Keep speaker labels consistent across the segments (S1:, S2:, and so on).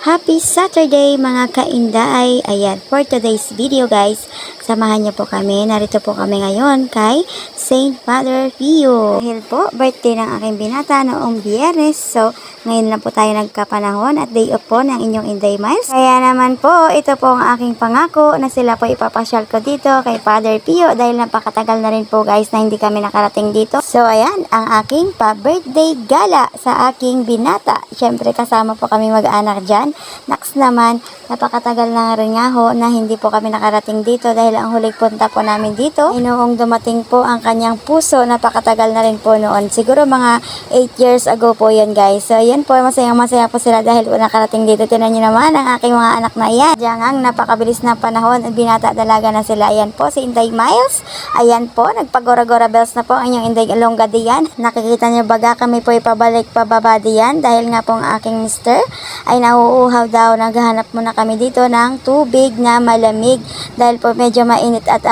S1: Happy Saturday mga kainday! Ayan, for today's video guys, samahan niyo po kami. Narito po kami ngayon kay Saint Father Pio. Dahil po, birthday ng aking binata noong Biyernes. So, ngayon lang po tayo nagkapanahon at day off po ng inyong Inday Miles. Kaya naman po, ito po ang aking pangako na sila po ipapasyal ko dito kay Father Pio dahil napakatagal na rin po guys na hindi kami nakarating dito. So, ayan, ang aking pa-birthday gala sa aking binata. Siyempre, kasama po kami mag-anak dyan. Next naman, napakatagal na rin nga ho na hindi po kami nakarating dito dahil ang huling punta po namin dito ay noong dumating po ang kanyang puso, napakatagal na rin po noon. Siguro mga 8 years ago po yan guys. So yan po, masaya po sila dahil po nakarating dito. Tinan nyo naman ang aking mga anak na yan. Diyan ang napakabilis na panahon at binata dalaga na sila. Ayan po si Inday Miles. Ayan po, nagpagora-gora bells na po ang inyong Inday Alongga diyan. Nakikita nyo baga kami po ipabalik pababa diyan dahil nga po ang aking mister ay nauuhaw daw. Naghahanap muna kami dito ng tubig na malamig dahil po medyo mainit at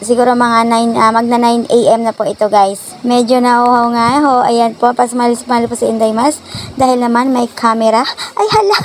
S1: siguro mga 9 magna 9 AM na po ito guys. Medyo nauuhaw nga ho. Ayan po, pasmali po si Inday Mas dahil naman may camera. Ay hala!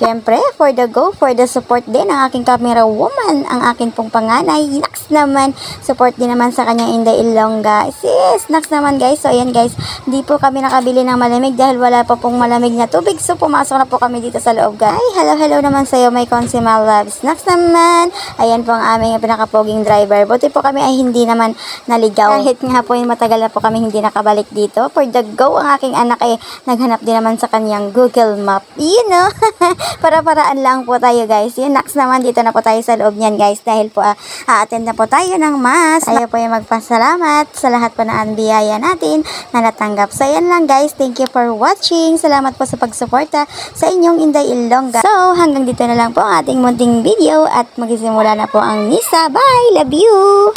S1: Siyempre, for the go, for the support din ang aking camera woman, ang aking pong panganay. Next naman, support din naman sa kanyang Inday Ilongga. Sis, next naman guys. So ayan guys, hindi po kami nakabili ng malamig dahil wala pa pong malamig na tubig. So pumasok na po kami dito sa loob guys. Ay, hello naman sa'yo, my consumer loves. Next naman, ayan po ang aming pinakapoging driver. Buti po kami ay hindi naman naligaw. Kahit nga po yung matagal na po kami hindi nakabalik dito. For the go, ang aking anak ay naghanap din naman sa kanyang Google Map. You know, para-paraan lang po tayo guys. Yun, next naman, dito na po tayo sa loob niyan guys. Dahil po, a-attend na po tayo ng mass. Tayo po yung magpasalamat sa lahat po na biyaya natin na natanggap. So, yan lang guys. Thank you for watching. Salamat po sa pagsuporta sa inyong Inday Ilongga. So, hanggang dito na lang po ang ating munting video at magsisimula na po ang misa. Bye! Love you!